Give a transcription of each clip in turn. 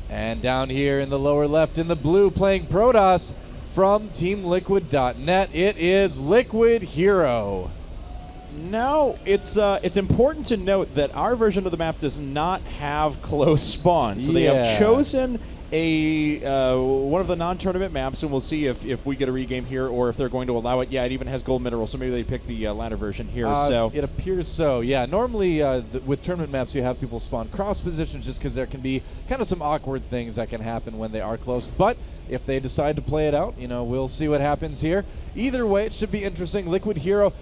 And down here in the lower left in the blue, playing Protoss from TeamLiquid.net, it is Liquid HerO. Now, it's important to note that our version of the map does not have close spawn. So they have chosen one of the non-tournament maps, and we'll see if we get a regame here or if they're going to allow it. Yeah, it even has gold minerals, so maybe they pick the latter version here. So it appears so. Yeah, normally with tournament maps, you have people spawn cross positions just because there can be kind of some awkward things that can happen when they are close. But if they decide to play it out, we'll see what happens here. Either way, it should be interesting. Liquid HerO,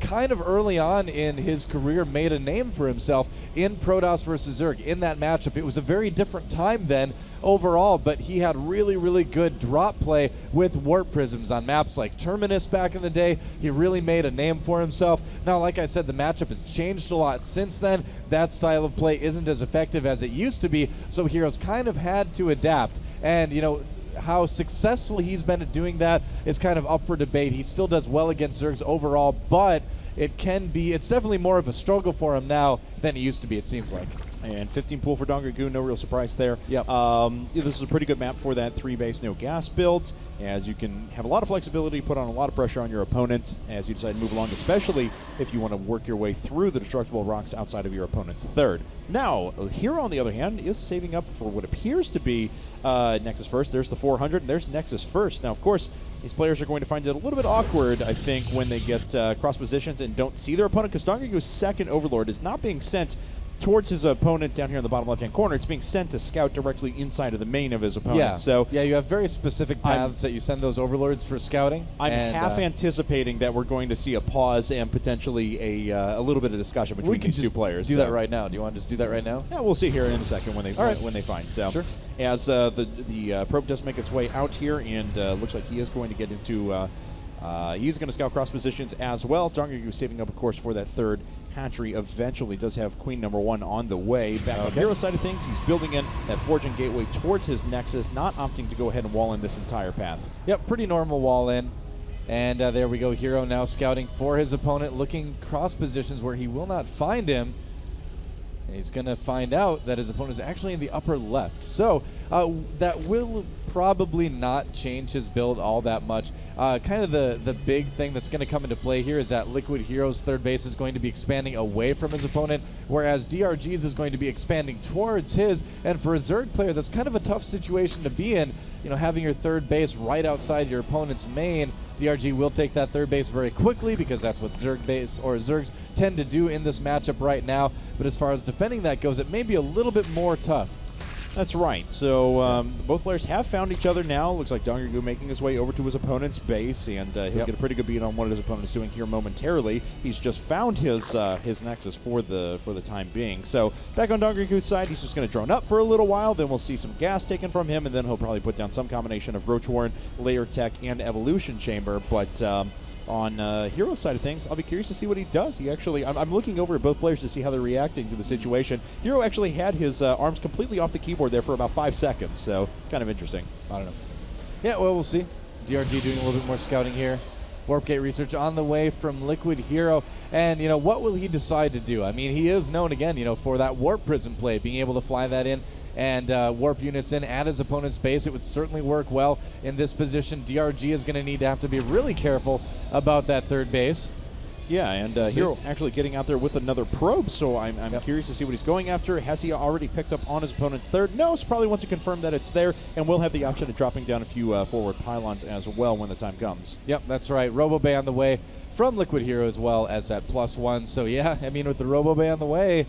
kind of early on in his career, made a name for himself in Protoss versus Zerg. In that matchup, it was a very different time then overall, but he had really, really good drop play with warp prisms on maps like Terminus back in the day. He really made a name for himself. Now, like I said, the matchup has changed a lot since then. That style of play isn't as effective as it used to be, so HerO's kind of had to adapt. And, how successful he's been at doing that is kind of up for debate. He still does well against Zergs overall, but it's definitely more of a struggle for him now than it used to be, it seems like. And 15 pool for DongRaeGu, no real surprise there. Yep. This is a pretty good map for that 3-base no gas build, as you can have a lot of flexibility, put on a lot of pressure on your opponent as you decide to move along, especially if you want to work your way through the destructible rocks outside of your opponent's third. Now, HerO, on the other hand, is saving up for what appears to be Nexus First. There's the 400, and there's Nexus First. Now, of course, these players are going to find it a little bit awkward, I think, when they get cross positions and don't see their opponent, because DongRaeGu's second Overlord is not being sent towards his opponent down here in the bottom left-hand corner. It's being sent to scout directly inside of the main of his opponent. Yeah, so yeah, you have very specific paths that you send those overlords for scouting. I'm half anticipating that we're going to see a pause and potentially a little bit of discussion between these two players. Do that right now. Do you want to just do that right now? Yeah, we'll see here in a second when they find. So sure. As the probe does make its way out here, and looks like he is going to get into he's going to scout cross positions as well. DongRaeGu saving up, of course, for that third hatchery eventually. Does have Queen number 1 on the way. Back on HerO side of things, he's building in that forging gateway towards his Nexus, not opting to go ahead and wall in this entire path. Yep, pretty normal wall in. And there we go. HerO now scouting for his opponent, looking cross positions where he will not find him. And he's going to find out that his opponent is actually in the upper left. So that will probably not change his build all that much. Kind of the big thing that's going to come into play here is that Liquid HerO's third base is going to be expanding away from his opponent, whereas DRG's is going to be expanding towards his. And for a Zerg player, that's kind of a tough situation to be in. Having your third base right outside your opponent's main. DRG will take that third base very quickly because that's what Zergs tend to do in this matchup right now. But as far as defending that goes, it may be a little bit more tough. That's right. So both players have found each other now. Looks like DongRaeGu making his way over to his opponent's base, and he'll get a pretty good beat on what his opponent is doing here momentarily. He's just found his Nexus for the time being. So back on DongRaeGu's side, he's just going to drone up for a little while. Then we'll see some gas taken from him, and then he'll probably put down some combination of Roach Warren, Layer Tech, and Evolution Chamber. But on HerO's side of things, I'll be curious to see what he does. He actually, I'm looking over at both players to see how they're reacting to the situation. HerO actually had his arms completely off the keyboard there for about 5 seconds, so kind of interesting. I don't know. Yeah, well, we'll see. DRG doing a little bit more scouting here. Warp Gate research on the way from Liquid HerO. And, what will he decide to do? I mean, he is known, again, for that Warp Prism play, being able to fly that in and warp units in at his opponent's base. It would certainly work well in this position. DRG is going to have to be really careful about that third base. Yeah, and HerO actually getting out there with another probe, so I'm curious to see what he's going after. Has he already picked up on his opponent's third? No, so probably wants to confirm that it's there, and we'll have the option of dropping down a few forward pylons as well when the time comes. Yep, that's right. RoboBay on the way from Liquid HerO as well as that +1. So yeah, I mean, with the RoboBay on the way,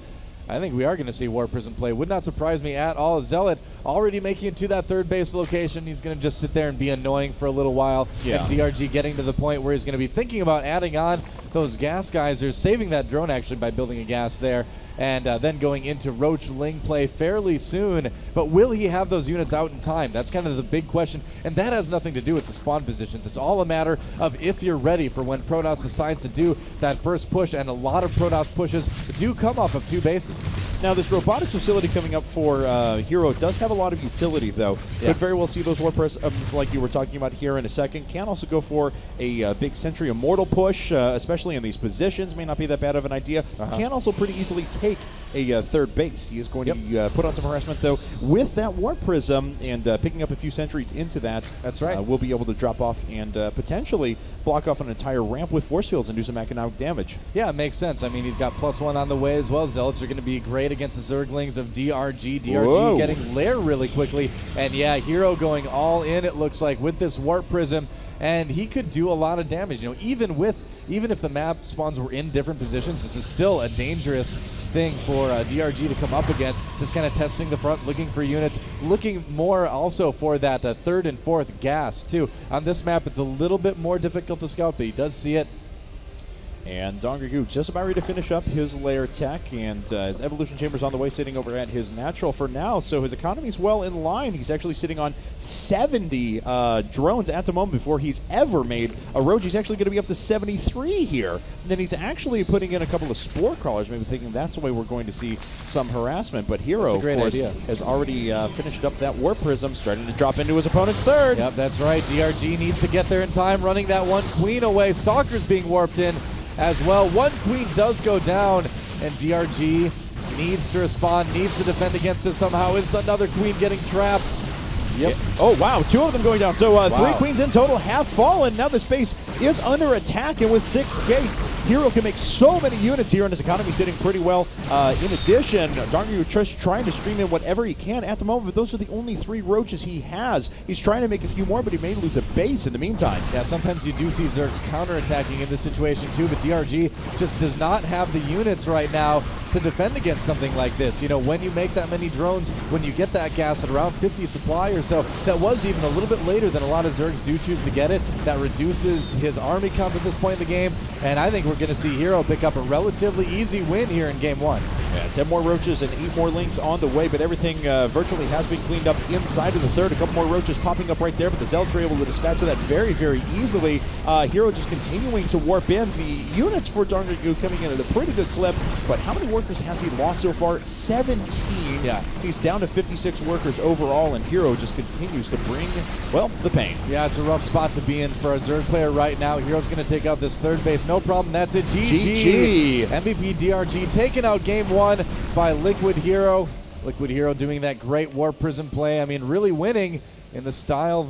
I think we are going to see Warp Prism play. Would not surprise me at all. Zealot already making it to that third base location. He's going to just sit there and be annoying for a little while. Yeah. And DRG getting to the point where he's going to be thinking about adding on those gas geysers, saving that drone actually by building a gas there, and then going into Roach Ling play fairly soon. But will he have those units out in time? That's kind of the big question, and that has nothing to do with the spawn positions. It's all a matter of if you're ready for when Protoss decides to do that first push, and a lot of Protoss pushes do come off of 2 bases. Now, this robotics facility coming up for HerO does have a lot of utility, though. Yeah. Could very well see those warp prisms like you were talking about here in a second. Can also go for a big Sentry Immortal push, especially in these positions. May not be that bad of an idea. Can also pretty easily take a third base. He is going to put on some harassment, though, with that Warp Prism, and picking up a few sentries into that. That's right. We'll be able to drop off and potentially block off an entire ramp with force fields and do some economic damage. Yeah, it makes sense. I mean, he's got +1 on the way as well. Zealots are going to be great against the Zerglings of DRG. DRG Whoa. getting Lair really quickly. And yeah, HerO going all in, it looks like, with this Warp Prism. And he could do a lot of damage. You know, even if the map spawns were in different positions, this is still a dangerous thing for DRG to come up against. Just kind of testing the front, looking for units, looking more also for that third and fourth gas too. On this map, it's a little bit more difficult to scout, but he does see it. And DongRaeGu just about ready to finish up his lair tech, and his evolution chamber's on the way, sitting over at his natural for now, so his economy's well in line. He's actually sitting on 70 drones at the moment before he's ever made a roach. He's actually going to be up to 73 here. And then he's actually putting in a couple of spore crawlers, maybe thinking that's the way we're going to see some harassment. But HerO, of course, has already finished up that Warp Prism, starting to drop into his opponent's third. Yep, that's right. DRG needs to get there in time, running that one queen away. Stalker's being warped in as well. One queen does go down, and DRG needs to respond, needs to defend against this somehow. Is another queen getting trapped? Yep. Oh, wow. 2 of them going down. So 3 queens in total have fallen. Now this base is under attack, and with 6 gates, HerO can make so many units here, and his economy sitting pretty well. In addition, DongRaeGu just trying to stream in whatever he can at the moment, but those are the only 3 roaches he has. He's trying to make a few more, but he may lose a base in the meantime. Yeah, sometimes you do see Zergs counterattacking in this situation too, but DRG just does not have the units right now to defend against something like this. You know, when you make that many drones, when you get that gas at around 50 supply or so, that was even a little bit later than a lot of Zergs do choose to get it. That reduces his army count at this point in the game, and I think we're going to see HerO pick up a relatively easy win here in game 1. Yeah, 10 more roaches and 8 more links on the way, but everything virtually has been cleaned up inside of the third. A couple more roaches popping up right there, but the Zealots were able to dispatch of that very, very easily. HerO just continuing to warp in. The units for DongRaeGu coming in at a pretty good clip, but how many workers has he lost so far? 17. Yeah. He's down to 56 workers overall, and HerO just continues to bring, well, the pain. Yeah, it's a rough spot to be in for a Zerg player right now. HerO's going to take out this third base. No problem. That's it. GG. MVP.DongRaeGu taking out game 1 by Liquid HerO. Liquid HerO doing that great Warp Prism play. I mean, really winning in the style that